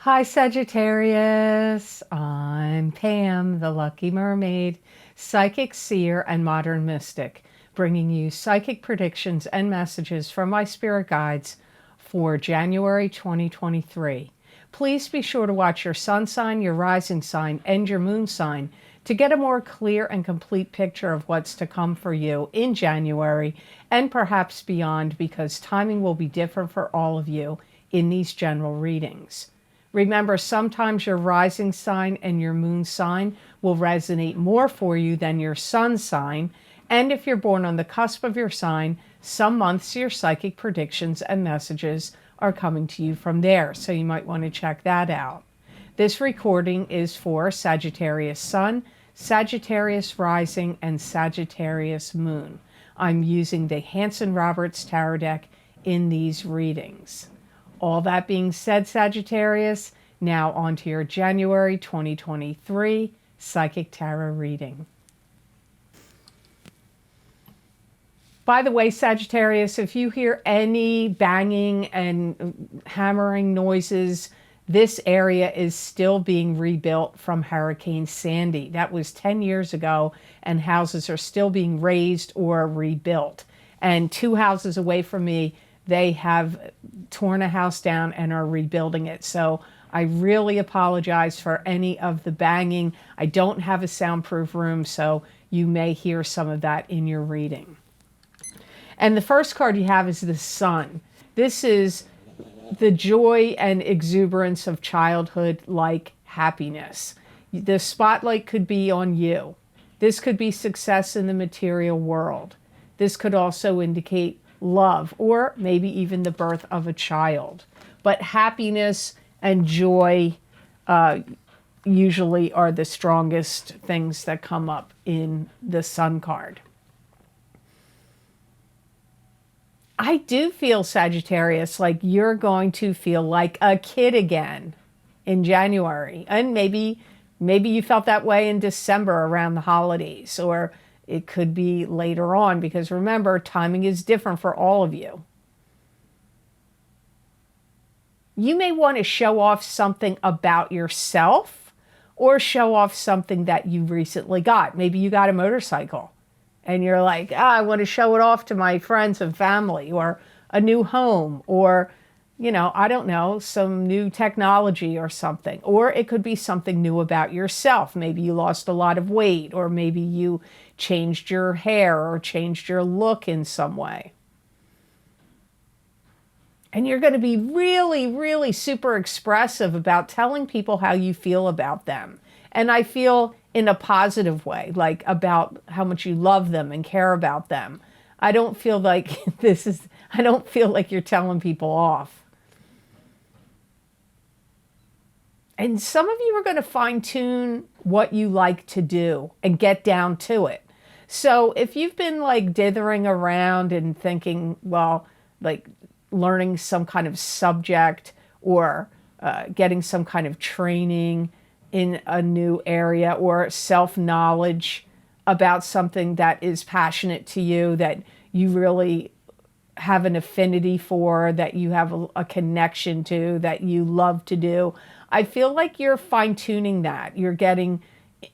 Hi Sagittarius, I'm Pam, the Lucky Mermaid, psychic seer and modern mystic, bringing you psychic predictions and messages from my spirit guides for January 2023. Please be sure to watch your sun sign, your rising sign, and your moon sign to get a more clear and complete picture of what's to come for you in January and perhaps beyond, because timing will be different for all of you in these general readings. Remember, sometimes your rising sign and your moon sign will resonate more for you than your sun sign. And if you're born on the cusp of your sign, some months your psychic predictions and messages are coming to you from there. So you might want to check that out. This recording is for Sagittarius Sun, Sagittarius Rising, and Sagittarius Moon. I'm using the Hanson-Roberts Tarot deck in these readings. All that being said, Sagittarius, now on to your January 2023 Psychic Tarot reading. By the way, Sagittarius, if you hear any banging and hammering noises, this area is still being rebuilt from Hurricane Sandy. That was 10 years ago, and houses are still being raised or rebuilt. And 2 houses away from me, they have torn a house down and are rebuilding it. So I really apologize for any of the banging. I don't have a soundproof room, so you may hear some of that in your reading. And the first card you have is the Sun. This is the joy and exuberance of childhood-like happiness. The spotlight could be on you. This could be success in the material world. This could also indicate love, or maybe even the birth of a child. But happiness and joy usually are the strongest things that come up in the Sun card. I do feel, Sagittarius, like you're going to feel like a kid again in January. And maybe you felt that way in December around the holidays, or it could be later on, because remember, timing is different for all of you. You may want to show off something about yourself, or show off something that you recently got. Maybe you got a motorcycle and you're like, I want to show it off to my friends and family, or a new home, or, I don't know, some new technology or something. Or it could be something new about yourself. Maybe you lost a lot of weight, or maybe you changed your hair or changed your look in some way. And you're going to be really, really super expressive about telling people how you feel about them. And I feel in a positive way, like about how much you love them and care about them. I don't feel like I don't feel like you're telling people off. And some of you are going to fine-tune what you like to do and get down to it. So if you've been like dithering around and thinking, well, like learning some kind of subject, or getting some kind of training in a new area, or self-knowledge about something that is passionate to you, that you really have an affinity for, that you have a connection to, that you love to do, I feel like you're fine-tuning that. You're getting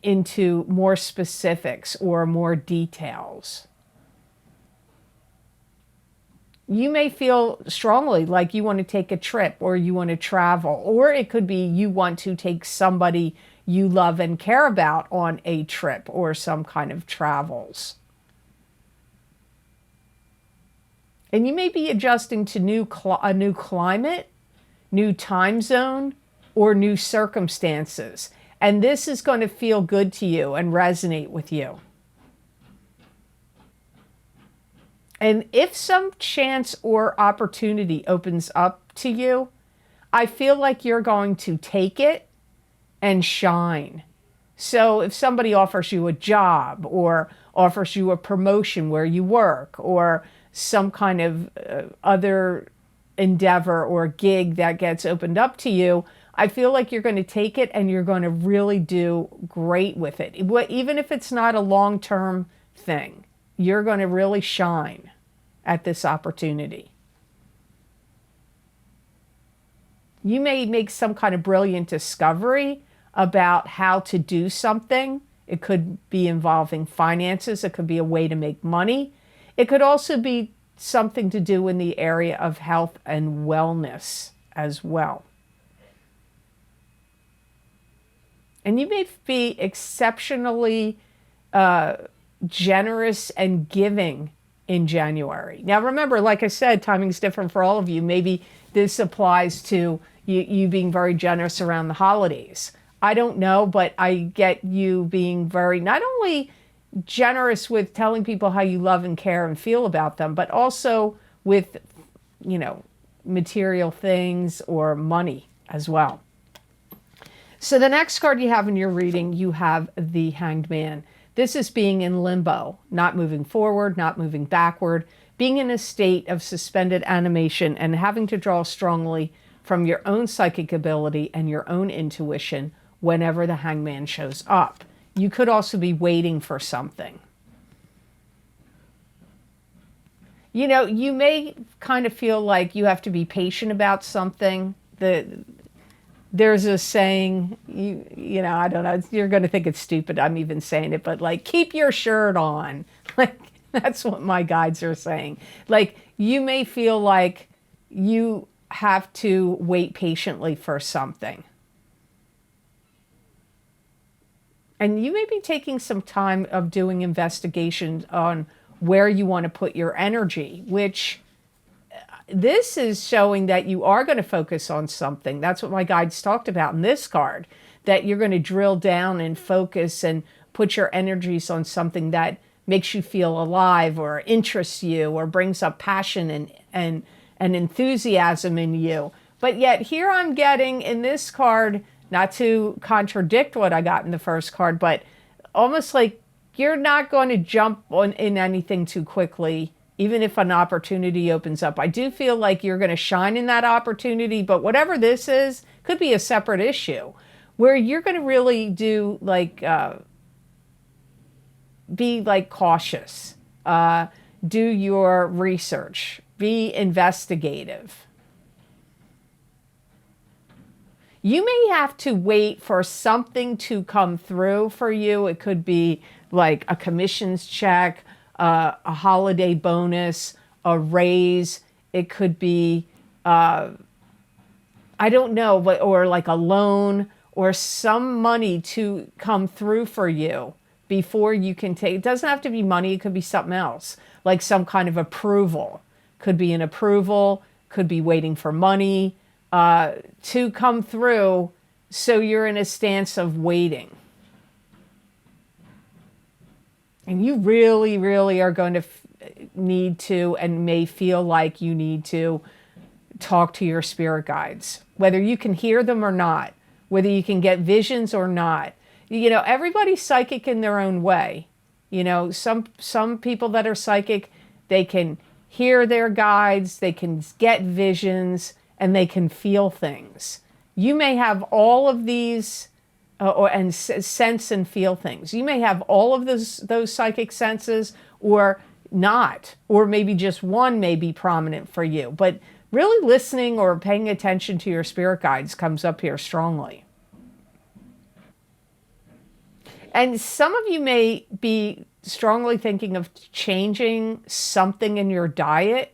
into more specifics or more details. You may feel strongly like you want to take a trip, or you want to travel, or it could be you want to take somebody you love and care about on a trip or some kind of travels. And you may be adjusting to a new climate, new time zone, or new circumstances. And this is going to feel good to you and resonate with you. And if some chance or opportunity opens up to you, I feel like you're going to take it and shine. So if somebody offers you a job, or offers you a promotion where you work, or some kind of other endeavor or gig that gets opened up to you, I feel like you're going to take it and you're going to really do great with it. Even if it's not a long-term thing, you're going to really shine at this opportunity. You may make some kind of brilliant discovery about how to do something. It could be involving finances. It could be a way to make money. It could also be something to do in the area of health and wellness as well. And you may be exceptionally generous and giving in January. Now remember, like I said, timing's different for all of you. Maybe this applies to you being very generous around the holidays. I don't know, but I get you being very, not only generous with telling people how you love and care and feel about them, but also with, material things or money as well. So the next card you have in your reading, you have the Hanged Man. This is being in limbo, not moving forward, not moving backward, being in a state of suspended animation and having to draw strongly from your own psychic ability and your own intuition whenever the Hangman shows up. You could also be waiting for something. You may kind of feel like you have to be patient about something. There's a saying, I don't know, you're going to think it's stupid I'm even saying it, but like, keep your shirt on. Like, that's what my guides are saying. Like, you may feel like you have to wait patiently for something. And you may be taking some time of doing investigations on where you want to put your energy, which this is showing that you are going to focus on something. That's what my guides talked about in this card, that you're going to drill down and focus and put your energies on something that makes you feel alive or interests you or brings up passion and enthusiasm in you. But yet here I'm getting in this card, not to contradict what I got in the first card, but almost like you're not going to jump in anything too quickly, even if an opportunity opens up. I do feel like you're going to shine in that opportunity, but whatever this is, could be a separate issue where you're going to really do be cautious, do your research, be investigative. You may have to wait for something to come through for you. It could be like a commissions check, a holiday bonus, a raise. It could be, I don't know, or like a loan or some money to come through for you before you can take. It doesn't have to be money. It could be something else, like some kind of approval. Could be an approval, could be waiting for money to come through, so you're in a stance of waiting. And you really, really are going to need to and may feel like you need to talk to your spirit guides, whether you can hear them or not, whether you can get visions or not. Everybody's psychic in their own way. Some people that are psychic, they can hear their guides, they can get visions, and they can feel things. You may have all of these, and sense and feel things. You may have all of those psychic senses or not, or maybe just one may be prominent for you. But really listening or paying attention to your spirit guides comes up here strongly. And some of you may be strongly thinking of changing something in your diet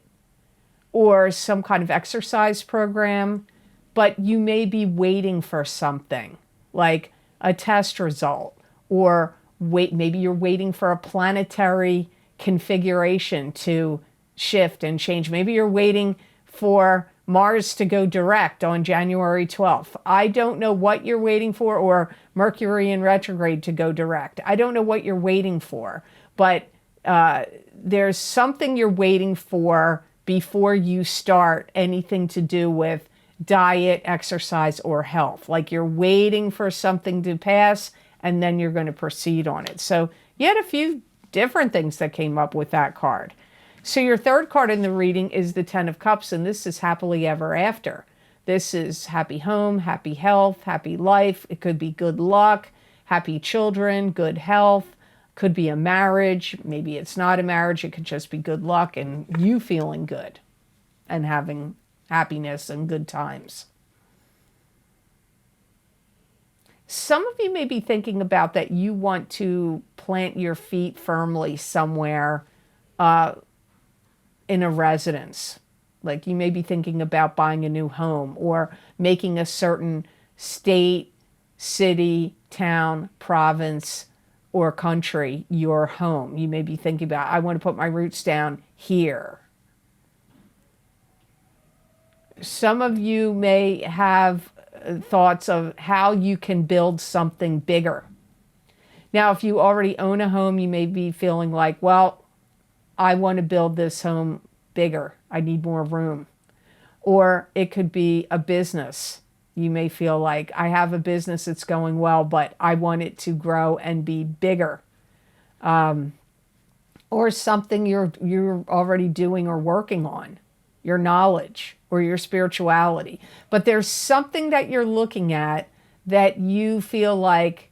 or some kind of exercise program, but you may be waiting for something like a test result, or maybe you're waiting for a planetary configuration to shift and change. Maybe you're waiting for Mars to go direct on January 12th. I don't know what you're waiting for, or Mercury in retrograde to go direct. I don't know what you're waiting for, but there's something you're waiting for before you start anything to do with diet, exercise, or health. Like you're waiting for something to pass and then you're going to proceed on it. So you had a few different things that came up with that card. So your third card in the reading is the Ten of Cups, and this is happily ever after. This is happy home, happy health, happy life. It could be good luck, happy children, good health. Could be a marriage. Maybe it's not a marriage. It could just be good luck and you feeling good and having happiness and good times. Some of you may be thinking about that you want to plant your feet firmly somewhere in a residence. Like you may be thinking about buying a new home or making a certain state, city, town, province, or country your home. You may be thinking about, I want to put my roots down here. Some of you may have thoughts of how you can build something bigger. Now, if you already own a home, you may be feeling like, well, I want to build this home bigger. I need more room. Or it could be a business. You may feel like I have a business that's going well, but I want it to grow and be bigger. Or something you're already doing or working on, your knowledge or your spirituality. But there's something that you're looking at that you feel like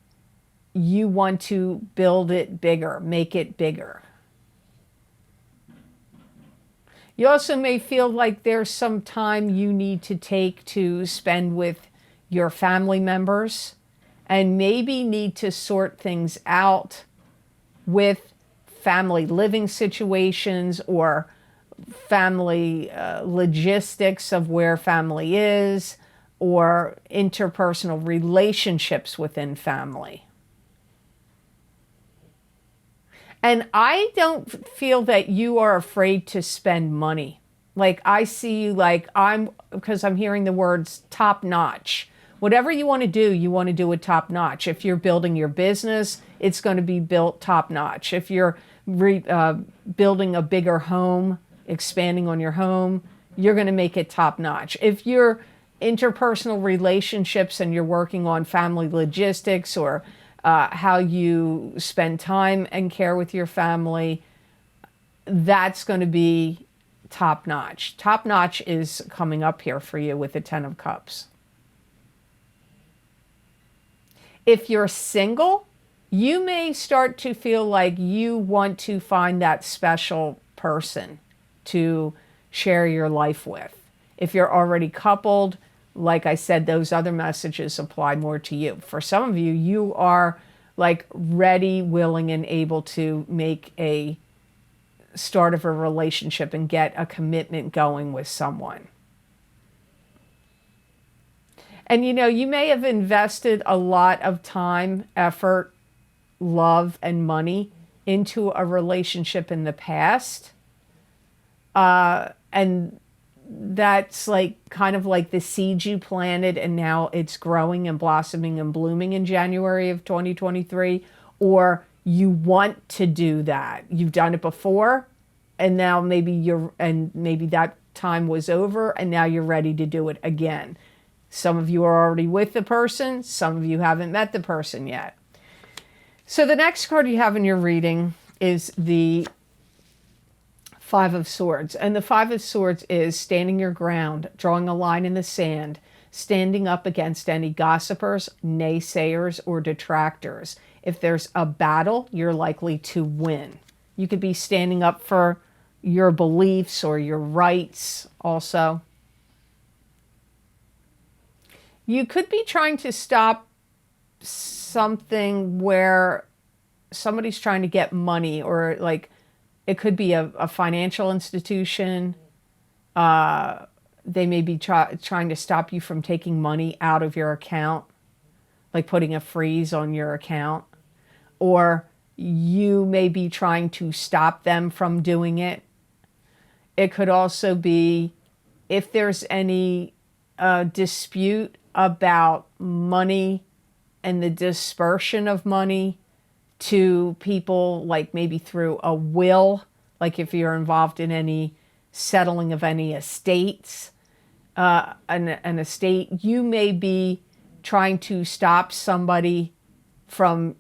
you want to build it bigger, make it bigger. You also may feel like there's some time you need to take to spend with your family members and maybe need to sort things out with family living situations or family logistics of where family is or interpersonal relationships within family. And I don't feel that you are afraid to spend money. Like I see you like because I'm hearing the words top notch. Whatever you want to do it top notch. If you're building your business, it's going to be built top notch. If you're building a bigger home, expanding on your home, you're going to make it top notch. If you're interpersonal relationships and you're working on family logistics or how you spend time and care with your family, that's going to be top notch. Top notch is coming up here for you with the Ten of Cups. If you're single, you may start to feel like you want to find that special person to share your life with. If you're already coupled, like I said, those other messages apply more to you. For some of you, you are like ready, willing, and able to make a start of a relationship and get a commitment going with someone. And you may have invested a lot of time, effort, love, and money into a relationship in the past. And that's like kind of like the seed you planted and now it's growing and blossoming and blooming in January of 2023, or you want to do that. You've done it before and now maybe that time was over and now you're ready to do it again. Some of you are already with the person, some of you haven't met the person yet. So the next card you have in your reading is the Five of Swords. And the Five of Swords is standing your ground, drawing a line in the sand, standing up against any gossipers, naysayers, or detractors. If there's a battle, you're likely to win. You could be standing up for your beliefs or your rights also. You could be trying to stop something where somebody's trying to get money, or like it could be a financial institution. They may be trying to stop you from taking money out of your account, like putting a freeze on your account. Or you may be trying to stop them from doing it. It could also be if there's any dispute about money and the dispersion of money to people, like maybe through a will, like if you're involved in any settling of any estates, an estate, you may be trying to stop somebody from,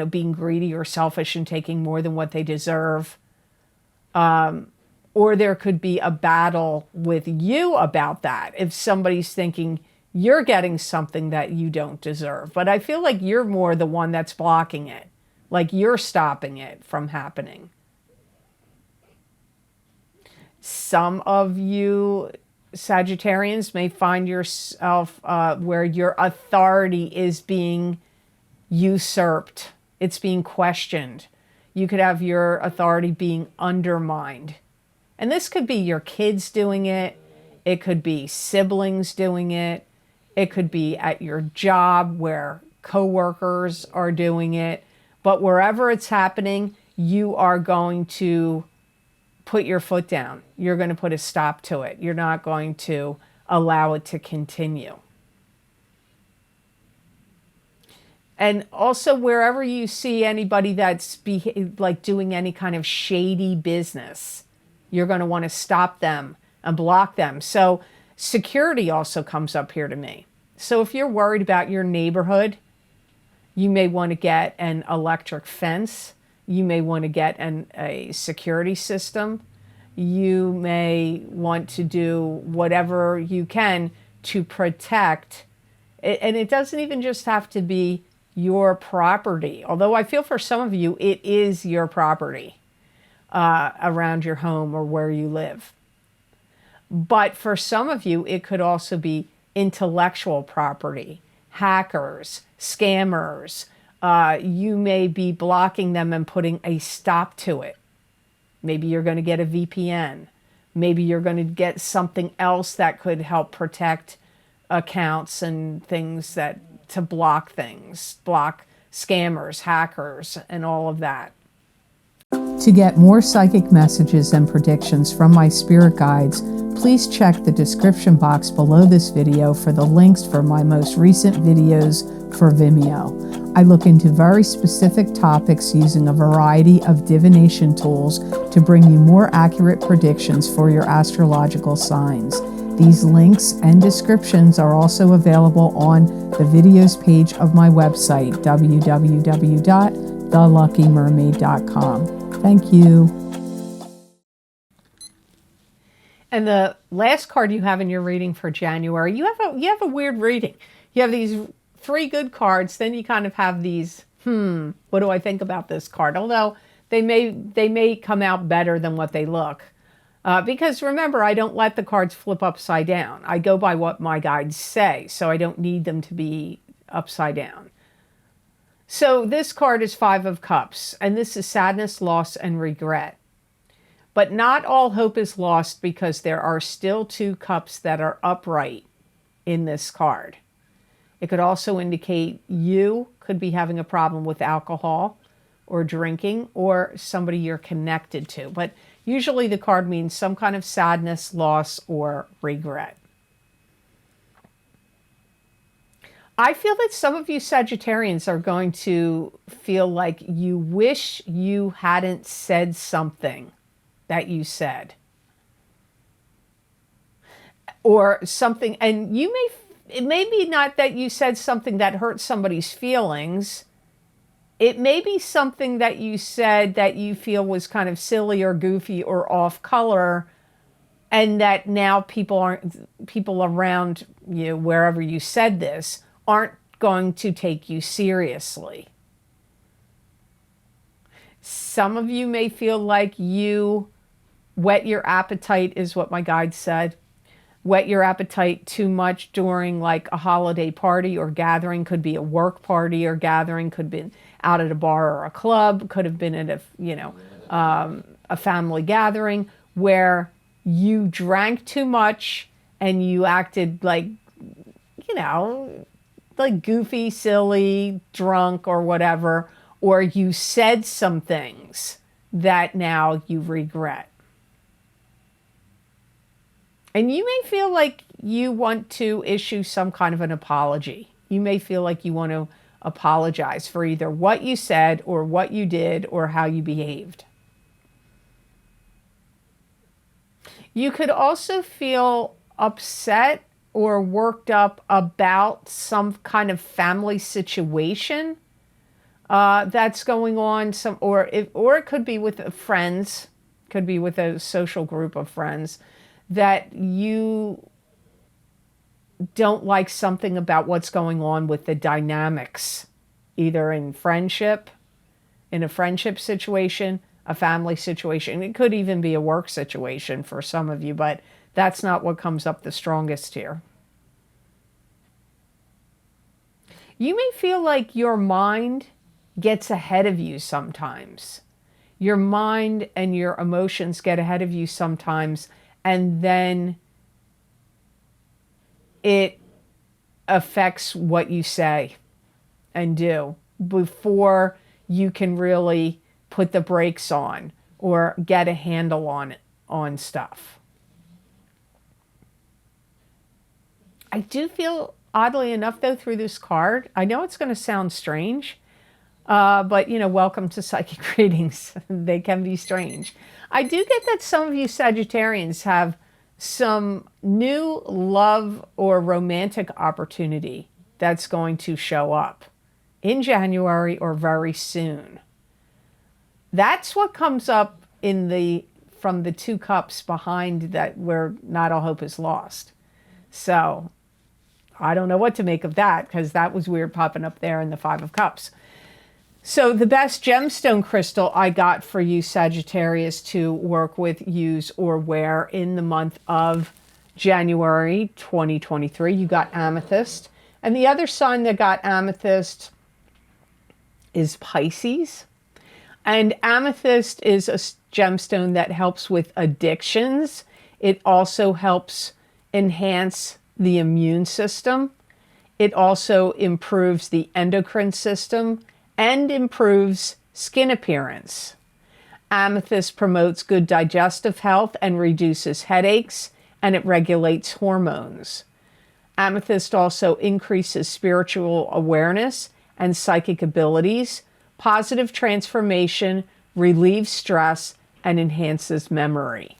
being greedy or selfish and taking more than what they deserve. Or there could be a battle with you about that. If somebody's thinking you're getting something that you don't deserve. But I feel like you're more the one that's blocking it. Like you're stopping it from happening. Some of you Sagittarians may find yourself where your authority is being usurped. It's being questioned. You could have your authority being undermined. And this could be your kids doing it. It could be siblings doing it. It could be at your job where coworkers are doing it. But wherever it's happening, you are going to put your foot down. You're going to put a stop to it. You're not going to allow it to continue. And also, wherever you see anybody that's like doing any kind of shady business, you're going to want to stop them and block them. So security also comes up here to me. So if you're worried about your neighborhood, you may want to get an electric fence. You may want to get a security system. You may want to do whatever you can to protect. And it doesn't even just have to be your property. Although I feel for some of you, it is your property around your home or where you live. But for some of you, it could also be intellectual property, hackers, scammers. You may be blocking them and putting a stop to it. Maybe you're going to get a VPN. Maybe you're going to get something else that could help protect accounts and things to block things, block scammers, hackers, and all of that. To get more psychic messages and predictions from my spirit guides, please check the description box below this video for the links for my most recent videos for Vimeo. I look into very specific topics using a variety of divination tools to bring you more accurate predictions for your astrological signs. These links and descriptions are also available on the videos page of my website, www.theluckymermaid.com. Thank you. And the last card you have in your reading for January, you have a weird reading. You have these 3 good cards, then you kind of have these, what do I think about this card? Although they may come out better than what they look. Because remember, I don't let the cards flip upside down. I go by what my guides say, so I don't need them to be upside down. So this card is 5 of Cups, and this is sadness, loss, and regret. But not all hope is lost because there are still 2 cups that are upright in this card. It could also indicate you could be having a problem with alcohol or drinking or somebody you're connected to. But usually the card means some kind of sadness, loss, or regret. I feel that some of you Sagittarians are going to feel like you wish you hadn't said something that you said. Or something, and it may be not that you said something that hurt somebody's feelings. It may be something that you said that you feel was kind of silly or goofy or off color, and that now people around you, wherever you said this, aren't going to take you seriously. Some of you may feel like you whet your appetite, is what my guide said. Whet your appetite too much during like a holiday party or gathering. Could be a work party or gathering. Could be out at a bar or a club. Could have been at a family gathering where you drank too much and you acted like, like goofy, silly, drunk or whatever, or you said some things that now you regret. And you may feel like you want to issue some kind of an apology. You may feel like you want to apologize for either what you said or what you did or how you behaved. You could also feel upset or worked up about some kind of family situation that's going on. Or it could be with friends, could be with a social group of friends, that you don't like something about what's going on with the dynamics, either in a friendship situation, a family situation. It could even be a work situation for some of you, but That's not what comes up the strongest here. You may feel like your mind gets ahead of you sometimes. Your mind and your emotions get ahead of you sometimes, and then it affects what you say and do before you can really put the brakes on or get a handle on stuff. I do feel, oddly enough, though, through this card, I know it's going to sound strange, but, you know, welcome to psychic readings. They can be strange. I do get that some of you Sagittarians have some new love or romantic opportunity that's going to show up in January or very soon. That's what comes up from the 2 cups behind that, where not all hope is lost. So I don't know what to make of that, because that was weird popping up there in the 5 of Cups. So the best gemstone crystal I got for you, Sagittarius, to work with, use, or wear in the month of January 2023, you got amethyst. And the other sign that got amethyst is Pisces. And amethyst is a gemstone that helps with addictions. It also helps enhance the immune system. It also improves the endocrine system and improves skin appearance. Amethyst promotes good digestive health and reduces headaches, and it regulates hormones. Amethyst also increases spiritual awareness and psychic abilities, positive transformation, relieves stress, and enhances memory.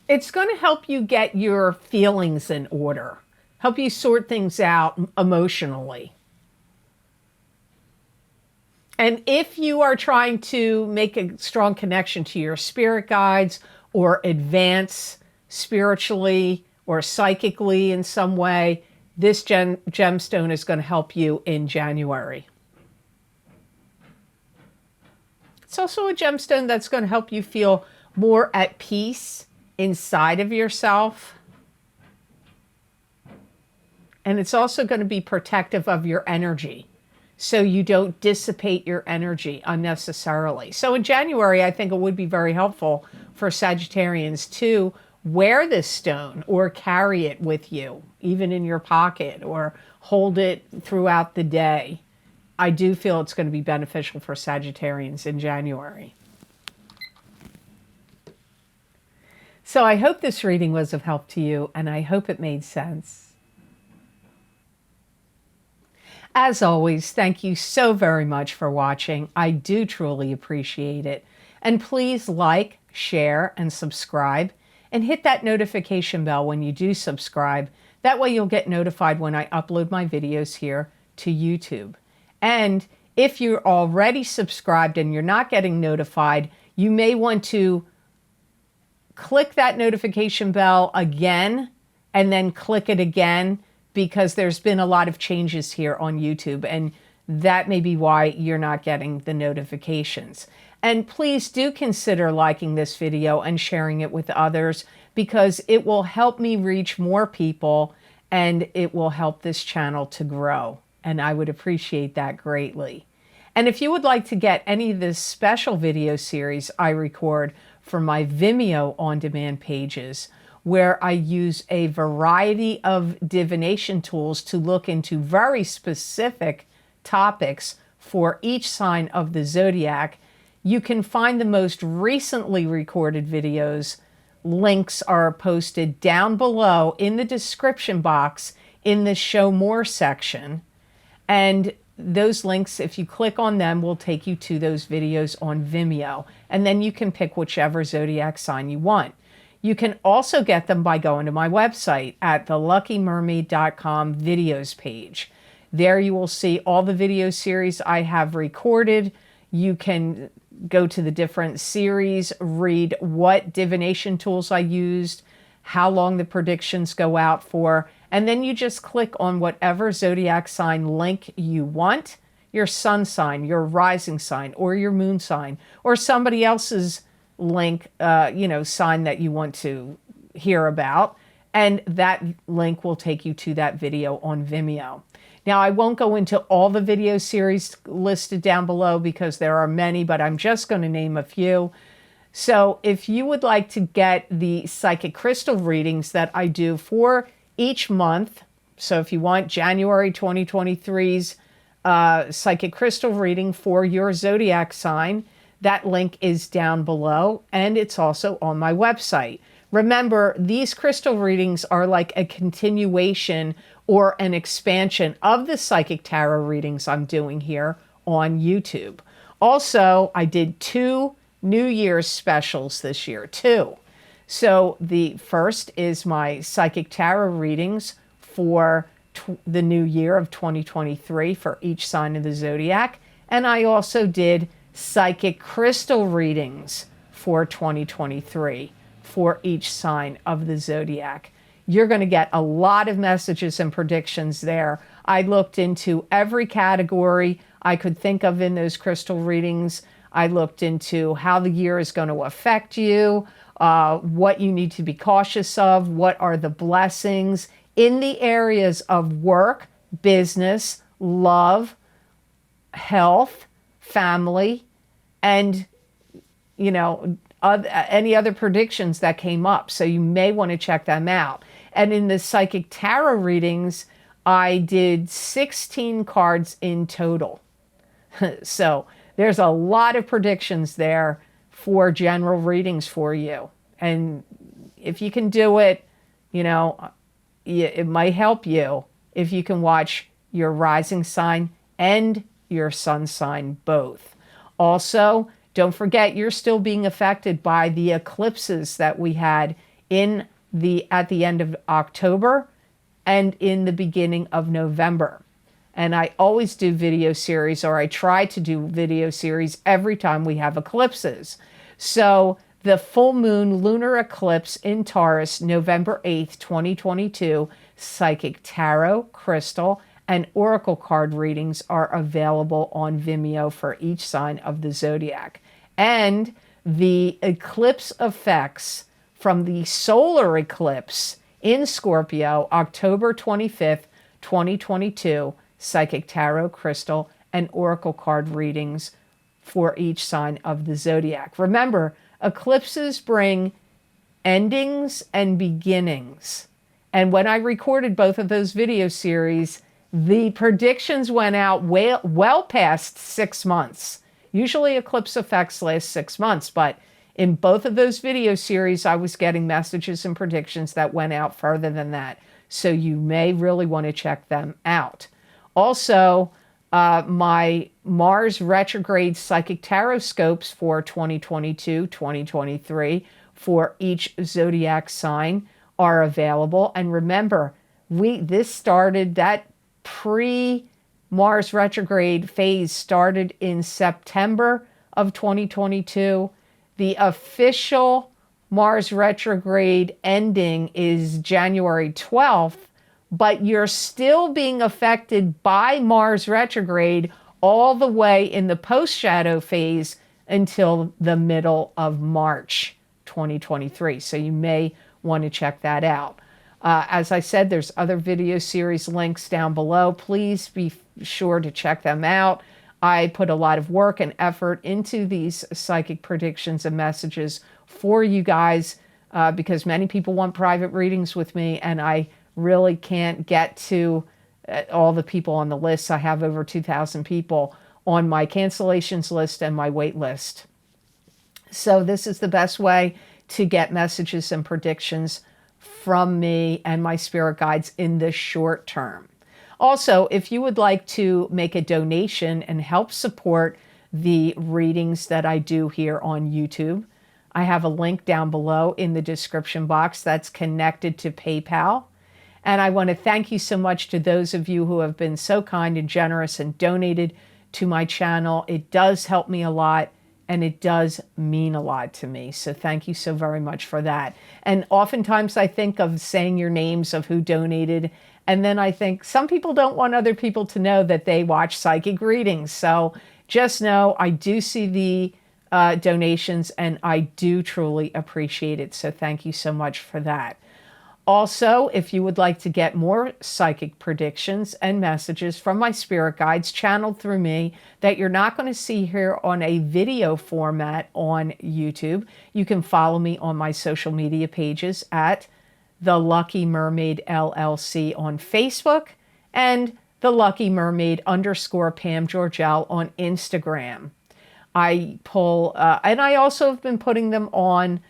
It's going to help you get your feelings in order, help you sort things out emotionally. And if you are trying to make a strong connection to your spirit guides or advance spiritually or psychically in some way, this gemstone is going to help you in January. It's also a gemstone that's going to help you feel more at peace inside of yourself. And it's also going to be protective of your energy, so you don't dissipate your energy unnecessarily. So in January, I think it would be very helpful for Sagittarians to wear this stone or carry it with you, even in your pocket, or hold it throughout the day. I do feel it's going to be beneficial for Sagittarians in January. So I hope this reading was of help to you, and I hope it made sense. As always, thank you so very much for watching. I do truly appreciate it. And please like, share, and subscribe, and hit that notification bell when you do subscribe. That way you'll get notified when I upload my videos here to YouTube. And if you're already subscribed and you're not getting notified, you may want to click that notification bell again and then click it again, because there's been a lot of changes here on YouTube, and that may be why you're not getting the notifications. And please do consider liking this video and sharing it with others, because it will help me reach more people and it will help this channel to grow. And I would appreciate that greatly. And if you would like to get any of this special video series I record for my Vimeo on-demand pages, where I use a variety of divination tools to look into very specific topics for each sign of the zodiac, you can find the most recently recorded videos. Links are posted down below in the description box in the Show More section. And those links, if you click on them, will take you to those videos on Vimeo. And then you can pick whichever zodiac sign you want. You can also get them by going to my website at theluckymermaid.com videos page. There you will see all the video series I have recorded. You can go to the different series, read what divination tools I used, how long the predictions go out for, and then you just click on whatever zodiac sign link you want, your sun sign, your rising sign, or your moon sign, or somebody else's link, sign that you want to hear about. And that link will take you to that video on Vimeo. Now, I won't go into all the video series listed down below because there are many, but I'm just going to name a few. So if you would like to get the psychic crystal readings that I do for each month, so if you want January 2023's psychic crystal reading for your zodiac sign, that link is down below, and it's also on my website. Remember, these crystal readings are like a continuation or an expansion of the psychic tarot readings I'm doing here on YouTube. Also, I did 2 New Year's specials this year, 2. So the first is my psychic tarot readings for the new year of 2023 for each sign of the zodiac. And I also did psychic crystal readings for 2023 for each sign of the zodiac. You're going to get a lot of messages and predictions there. I looked into every category I could think of in those crystal readings. I looked into how the year is going to affect you, what you need to be cautious of, what are the blessings in the areas of work, business, love, health, family, and, any other predictions that came up. So you may want to check them out. And in the psychic tarot readings, I did 16 cards in total. So there's a lot of predictions there for general readings for you. And if you can do it, it might help you if you can watch your rising sign and your sun sign both. Also, don't forget you're still being affected by the eclipses that we had at the end of October and in the beginning of November. And I always do video series, or I try to do video series every time we have eclipses. So the full moon lunar eclipse in Taurus, November 8th, 2022, psychic tarot, crystal, and oracle card readings are available on Vimeo for each sign of the zodiac. And the eclipse effects from the solar eclipse in Scorpio, October 25th, 2022, psychic tarot, crystal, and oracle card readings for each sign of the zodiac. Remember, eclipses bring endings and beginnings. And when I recorded both of those video series, the predictions went out well past 6 months. Usually eclipse effects last 6 months, but in both of those video series, I was getting messages and predictions that went out further than that. So you may really want to check them out. Also, my Mars retrograde psychic tarot scopes for 2022-2023 for each zodiac sign are available. And remember, that pre-Mars retrograde phase started in September of 2022. The official Mars retrograde ending is January 12th, but you're still being affected by Mars retrograde all the way in the post-shadow phase until the middle of March 2023. So you may want to check that out. As I said, there's other video series links down below. Please be sure to check them out. I put a lot of work and effort into these psychic predictions and messages for you guys because many people want private readings with me, and I really can't get to all the people on the list. I have over 2,000 people on my cancellations list and my wait list. So this is the best way to get messages and predictions from me and my spirit guides in the short term. Also, if you would like to make a donation and help support the readings that I do here on YouTube, I have a link down below in the description box that's connected to PayPal. And I want to thank you so much to those of you who have been so kind and generous and donated to my channel. It does help me a lot, and it does mean a lot to me. So thank you so very much for that. And oftentimes I think of saying your names of who donated, and then I think some people don't want other people to know that they watch psychic readings. So just know I do see the donations, and I do truly appreciate it. So thank you so much for that. Also, if you would like to get more psychic predictions and messages from my spirit guides channeled through me that you're not going to see here on a video format on YouTube, you can follow me on my social media pages at The Lucky Mermaid LLC on Facebook and The Lucky Mermaid _ Pam Georgel on Instagram. I pull, and I also have been putting them on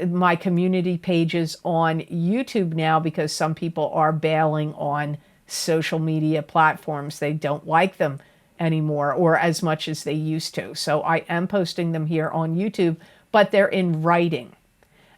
my community pages on YouTube now because some people are bailing on social media platforms. They don't like them anymore or as much as they used to. So I am posting them here on YouTube, but they're in writing.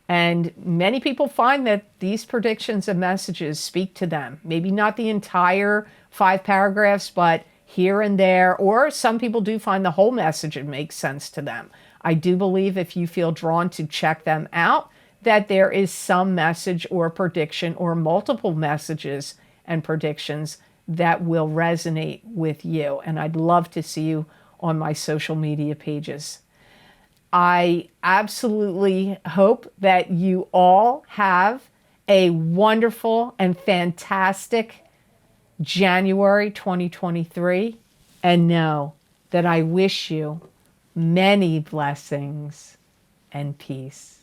And many people find that these predictions and messages speak to them. Maybe not the entire 5 paragraphs, but here and there, or some people do find the whole message and makes sense to them. I do believe if you feel drawn to check them out, that there is some message or prediction or multiple messages and predictions that will resonate with you. And I'd love to see you on my social media pages. I absolutely hope that you all have a wonderful and fantastic January 2023, and know that I wish you many blessings and peace.